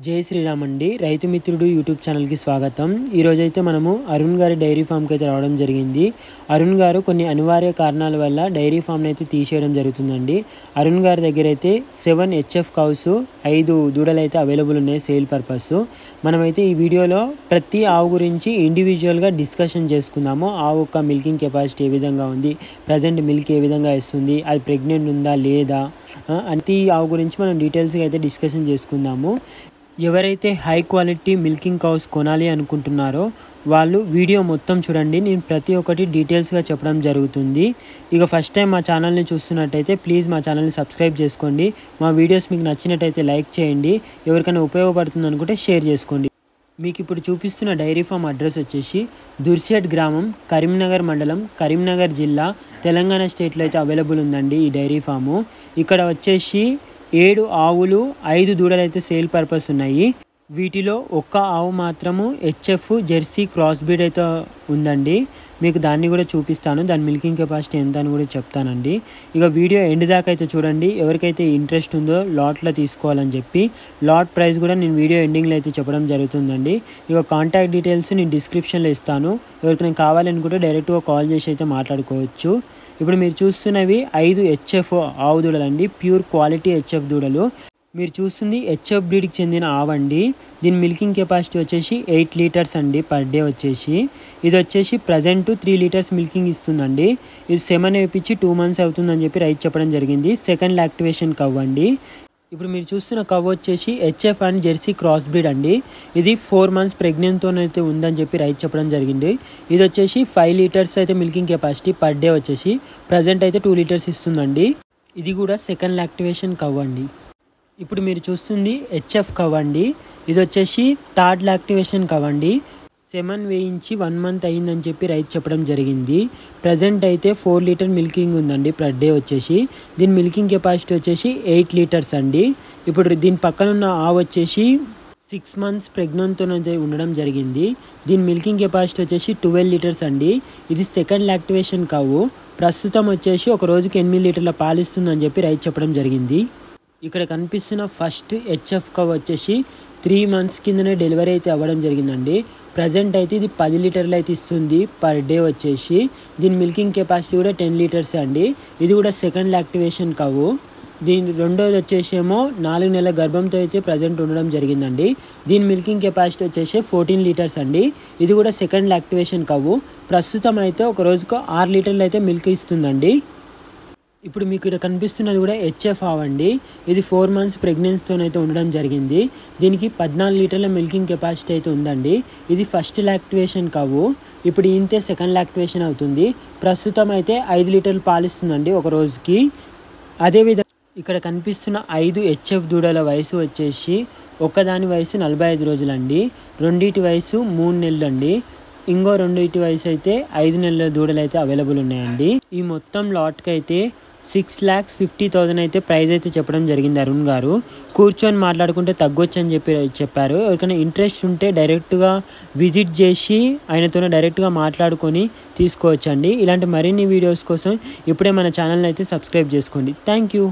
జై శ్రీరామ్ అండి. రైతు మిత్రుడు యూట్యూబ్ ఛానల్కి స్వాగతం. ఈరోజైతే మనము అరుణ్ గారి డైరీ ఫామ్కి అయితే రావడం జరిగింది. అరుణ్ గారు కొన్ని అనివార్య కారణాల వల్ల డైరీ ఫామ్ని అయితే తీసేయడం జరుగుతుందండి. అరుణ్ గారి దగ్గర అయితే 7 HF కౌస్ 5 దూడలు అయితే అవైలబుల్ ఉన్నాయి సేల్ పర్పస్. మనమైతే ఈ వీడియోలో ప్రతి ఆవు గురించి ఇండివిజువల్గా డిస్కషన్ చేసుకుందాము. ఆవు యొక్క మిల్కింగ్ కెపాసిటీ ఏ విధంగా ఉంది, ప్రజెంట్ మిల్క్ ఏ విధంగా ఇస్తుంది, అది ప్రెగ్నెంట్ ఉందా లేదా, ప్రతి ఆవు గురించి మనం డీటెయిల్స్గా అయితే డిస్కషన్ చేసుకుందాము. ఎవరైతే హై క్వాలిటీ మిల్కింగ్ కౌస్ కొనాలి అనుకుంటున్నారో వాళ్ళు వీడియో మొత్తం చూడండి. నేను ప్రతి ఒక్కటి డీటెయిల్స్గా చెప్పడం జరుగుతుంది. ఇక ఫస్ట్ టైం మా ఛానల్ని చూస్తున్నట్టయితే ప్లీజ్ మా ఛానల్ని సబ్స్క్రైబ్ చేసుకోండి. మా వీడియోస్ మీకు నచ్చినట్టయితే లైక్ చేయండి. ఎవరికైనా ఉపయోగపడుతుంది అనుకుంటే షేర్ చేసుకోండి. మీకు ఇప్పుడు చూపిస్తున్న డైరీ ఫామ్ అడ్రస్ వచ్చేసి దుర్సేట్ గ్రామం, కరీంనగర్ మండలం, కరీంనగర్ జిల్లా, తెలంగాణ స్టేట్లో అయితే అవైలబుల్ ఉందండి ఈ డైరీ ఫాము. ఇక్కడ వచ్చేసి 7 ఆవులు 5 దూడలు అయితే సేల్ పర్పస్ ఉన్నాయి. వీటిలో ఒక్క ఆవు మాత్రము HF జెర్సీ క్రాస్ బ్రీడ్ అయితే ఉందండి. మీకు దాన్ని కూడా చూపిస్తాను, దాని మిల్కింగ్ కెపాసిటీ ఎంత అని కూడా చెప్తానండి. ఇక వీడియో ఎండ్ దాకా అయితే చూడండి. ఎవరికైతే ఇంట్రెస్ట్ ఉందో లాట్లో తీసుకోవాలని చెప్పి లాట్ ప్రైస్ కూడా నేను వీడియో ఎండింగ్లో అయితే చెప్పడం జరుగుతుందండి. ఇక కాంటాక్ట్ డీటెయిల్స్ నేను డిస్క్రిప్షన్లో ఇస్తాను. ఎవరికైనా కావాలనుకుంటే డైరెక్ట్గా కాల్ చేసి అయితే మాట్లాడుకోవచ్చు. ఇప్పుడు మీరు చూస్తున్నవి 5 HF ఆవు దూడలు అండి, ప్యూర్ క్వాలిటీ HF దూడలు. మీరు చూస్తుంది HF బ్రీడ్కి చెందిన ఆవండి. దీని మిల్కింగ్ కెపాసిటీ వచ్చేసి 8 లీటర్స్ అండి పర్ డే వచ్చేసి. ఇది వచ్చేసి ప్రజెంట్ 3 లీటర్స్ మిల్కింగ్ ఇస్తుందండి. ఇది సెమన్ వేపించి 2 మంత్స్ అవుతుందని చెప్పి రైతు చెప్పడం జరిగింది. సెకండ్ లాక్టివేషన్ కవ్ అండి. ఇప్పుడు మీరు చూస్తున్న కవ్ వచ్చేసి HF and Jersey cross breed అండి. ఇది 4 మంత్స్ ప్రెగ్నెంట్తోనైతే ఉందని చెప్పి రైతు చెప్పడం జరిగింది. ఇది వచ్చేసి 5 లీటర్స్ అయితే మిల్కింగ్ కెపాసిటీ పర్ డే వచ్చేసి ప్రజెంట్ అయితే 2 లీటర్స్ ఇస్తుందండి. ఇది కూడా సెకండ్ లాక్టివేషన్ కవ్ అండి. ఇప్పుడు మీరు చూస్తుంది HF కవ్ అండి. ఇది వచ్చేసి థర్డ్ లాక్టివేషన్ కవ్ అండి. సెమన్ వేయించి 1 మంత్ అయిందని చెప్పి రైతు చెప్పడం జరిగింది. ప్రజెంట్ అయితే 4 లీటర్ మిల్కింగ్ ఉందండి పర్ డే వచ్చేసి. దీని మిల్కింగ్ కెపాసిటీ వచ్చేసి 8 లీటర్స్ అండి. ఇప్పుడు దీని పక్కన ఉన్న ఆవు వచ్చేసి 6 మంత్స్ ప్రెగ్నెంట్తోనైతే ఉండడం జరిగింది. దీని మిల్కింగ్ కెపాసిటీ వచ్చేసి 12 లీటర్స్ అండి. ఇది సెకండ్ లాక్టివేషన్ కావు. ప్రస్తుతం వచ్చేసి ఒక రోజుకి 8 లీటర్ల పాలిస్తుందని చెప్పి రైతు చెప్పడం జరిగింది. ఇక్కడ కనిపిస్తున్న ఫస్ట్ HF కవ్ వచ్చేసి 3 మంత్స్ కిందనే డెలివరీ అయితే అవ్వడం జరిగిందండి. ప్రజెంట్ అయితే ఇది 10 లీటర్లు అయితే ఇస్తుంది పర్ డే వచ్చేసి. దీని మిల్కింగ్ కెపాసిటీ కూడా 10 లీటర్స్ అండి. ఇది కూడా సెకండ్ లాక్టివేషన్ కావు. దీని రెండోది వచ్చేసేమో 4 నెలల గర్భంతో అయితే ప్రజెంట్ ఉండడం జరిగిందండి. దీని మిల్కింగ్ కెపాసిటీ వచ్చేసి 14 లీటర్స్ అండి. ఇది కూడా సెకండ్ లాక్టివేషన్ కావు. ప్రస్తుతం అయితే ఒక రోజుకు 6 లీటర్లు అయితే మిల్క్ ఇస్తుందండి. ఇప్పుడు మీకు ఇక్కడ కనిపిస్తున్నది కూడా HF ఆవండి. ఇది 4 మంత్స్ ప్రెగ్నెన్సీతోనైతే ఉండడం జరిగింది. దీనికి 14 లీటర్ల మిల్కింగ్ కెపాసిటీ అయితే ఉందండి. ఇది ఫస్ట్ లాక్టివేషన్ కావు. ఇప్పుడు ఇంతే సెకండ్ లాక్టివేషన్ అవుతుంది. ప్రస్తుతం అయితే 5 లీటర్లు పాలిస్తుందండి ఒక రోజుకి. అదేవిధంగా ఇక్కడ కనిపిస్తున్న 5 HF దూడల వయసు వచ్చేసి ఒకదాని వయసు 45 రోజులండి, రెండింటి వయసు 3 నెలలు అండి, ఇంకో రెండింటి వయసు అయితే 5 నెలల దూడలు అయితే అవైలబుల్ ఉన్నాయండి. ఈ మొత్తం లాట్కి అయితే 6,50,000 అయితే ప్రైస్ అయితే చెప్పడం జరిగింది అరుణ్ గారు. కూర్చొని మాట్లాడుకుంటే తగ్గొచ్చు అని చెప్పారు. ఎవరికైనా ఇంట్రెస్ట్ ఉంటే డైరెక్ట్గా విజిట్ చేసి ఆయనతోనే డైరెక్ట్గా మాట్లాడుకొని తీసుకోవచ్చండి. ఇలాంటి మరిన్ని వీడియోస్ కోసం ఇప్పుడే మన ఛానల్ని అయితే సబ్స్క్రైబ్ చేసుకోండి. Thank you.